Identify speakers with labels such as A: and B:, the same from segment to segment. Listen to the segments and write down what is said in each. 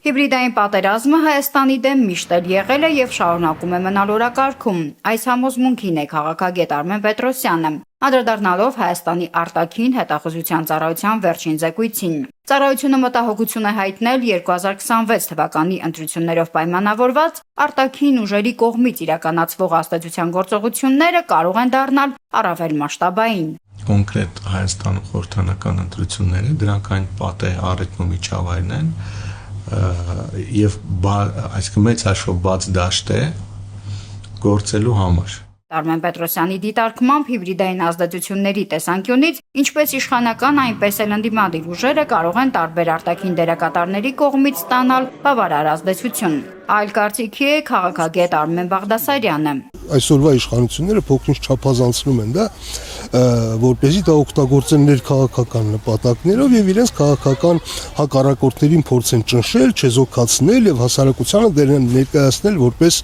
A: Հիբրիդային պատերազմը Հայաստանի դեմ միշտ էլ եղել է եւ շարունակում է մնալ օրակարգում։ Այս համոզմունքին է քաղաքագետ Արմեն Պետրոսյանը, անդրադառնալով Հայաստանի արտաքին հետախուզության ծառայության վերջին զեկույցին։ Ծառայությունը մտահոգություն է հայտնել 2026 թվականի ընտրություններով պայմանավորված արտաքին ուժերի կողմից իրականացվող ազդեցության գործողությունները կարող են դառնալ առավել մասշտաբային։
B: Կոնկրետ Հայաստանում խորհրդանական ընտրությունները դրանք այն պատեհ առիթն ու միջավայրն են եւ այսինքն մեծ հաշվով բաց դաշտ է գործելու համար։
A: Արմեն Պետրոսյանի դիտարկմամբ հիբրիդային ազդեցությունների տեսանկյունից ինչպես իշխանական, այնպես էլ ընդդիմադիր ուժերը կարող են տարբեր արտաքին դերակատարների կողմից ստանալ բավարար ազդեցություն։ Այլ կարծիքի է քաղաքագետ Արմեն Բաղդասարյանը։
C: Այսօրվա իշխանությունները փոքրինչ չափազանցնում են դա, որպեսզի դա օգտագործեն ներքաղաքական նպատակներով եւ իրենց քաղաքական հակառակորդներին փորձեն ճնշել, չեզոքացնել եւ հասարակությանը ներկայացնել որպես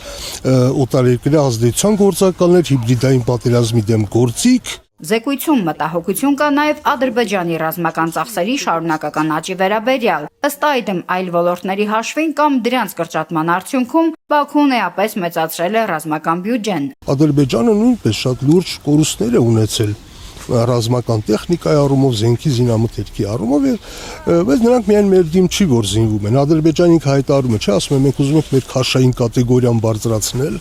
C: օտարերկրյա ազդեցության գործակալներ, հիբրիդային պատերազմի դեմ գործիք։
A: Զեկույցում մտահոգություն կա նաև Ադրբեջանի ռազմական ծախսերի շարունակական աճի վերաբերյալ։ Ըստ այդմ այլ ոլորտների հաշվին կամ դրանց կրճատման արդյունքում Բաքուն էապես մեծացրել է ռազմական բյուջեն։
C: Ադրբեջանը նույնպես շատ լուրջ կորուստներ է ունեցել ռազմական տեխնիկայի առումով, զենքի զինամթերքի առումով, բայց նրանք միայն մեր դիմ չի, որ զինվում են։ Ադրբեջանը հայտարարում է, չէ, ասում է, մենք ուզում ենք մեր քաշային կատեգորիան բարձրացնել,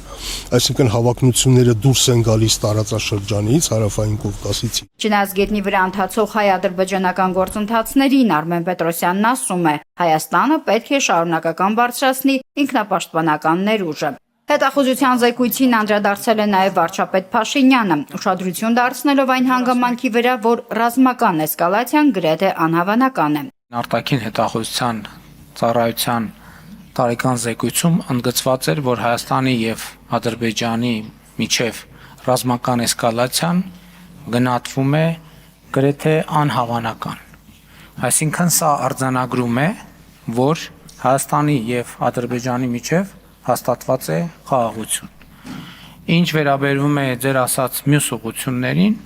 C: այսինքն հավակնությունները դուրս են գալիս տարածաշրջանից, հարավային Կովկասից։
A: Չնայած գետնի վրա ընթացող հայ-ադրբեջանական գործընթացներին Արմեն Պետրոսյանն ասում է, Հայաստանը պետք է շարունակական բարձրացնի ինքնապաշտպանական ներուժը։ Հետախուզության զեկույցին անդրադարձել է նաև վարչապետ Փաշինյանը, ուշադրություն դարձնելով այն հանգամանքի վրա, որ ռազմական էսկալացիան գրեթե անհավանական է։
D: Արտաքին հետախուզության ծառայության տարեկան զեկույցում ընդգծված էր, որ Հայաստանի եւ Ադրբեջանի միջև ռազմական էսկալացիան գնահատվում է գրեթե անհավանական։ Այսինքն սա արձանագրում է, որ Հայաստանի եւ Ադրբեջանի միջև հաստատված է խաղաղություն։ Ինչ վերաբերում է ձեր ասած մյուս ուղղություններին,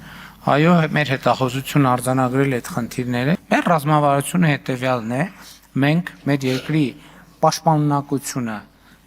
D: այո, մեր հետախուզությունը արձանագրել է այդ խնդիրները։ Մեր ռազմավարությունը հետևյալն է. մենք մեր երկրի պաշտպանունակությունը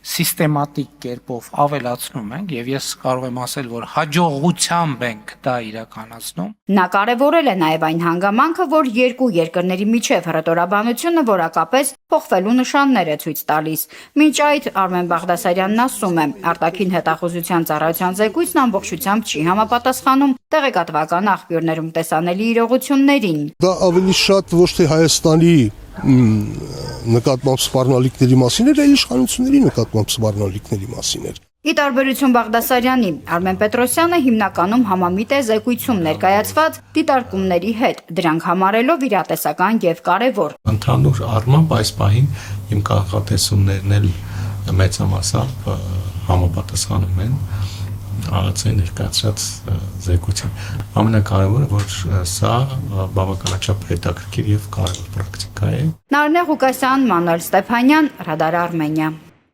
D: սիստեմատիկ կերպով ավելացնում ենք եւ ես կարող եմ ասել, որ հաջողությամբ ենք դա իրականացնում։
A: Նա կարևորել է նաև այն հանգամանքը, որ երկու երկրների միջև հռետորաբանությունը որակապես փոխվելու նշաններ է ցույց տալիս։ Մինչ այդ Արմեն Բաղդասարյանն ասում է, արտաքին հետախուզության ծառայության զեկույցն ամբողջությամբ չի համապատասխանում տեղեկատվական աղբյուրներում տեսանելի իրողություններին։
C: Դա ավելի շատ ոչ թե Հայաստանի նկատմամբ սպառնալիքների մասին էր, այլ իշխանությունների նկատմամբ սպառնալիքների մասին էր։
A: Ի տարբերություն Բաղդասարյանի, Արմեն Պետրոսյանը հիմնականում համամիտ է զեկույցում ներկայացված դիտարկումների հետ, դրանք համարելով իրատեսական եւ կարեւոր։
B: Ընդհանուր առմամբ այս պահին իմ կանխատեսումներն էլ մեծամասամբ համապատասխանում են ԱԱՑ-ի ներկայացրած զեկույցին։ Ամենակարևորը, որ սա բավականաչափ հետաքրքիր եւ կարևոր պրակտիկա է։
A: Նարինե Ղուկասյան, Մանուել Ստեփանյան, Ռադար Արմենիա։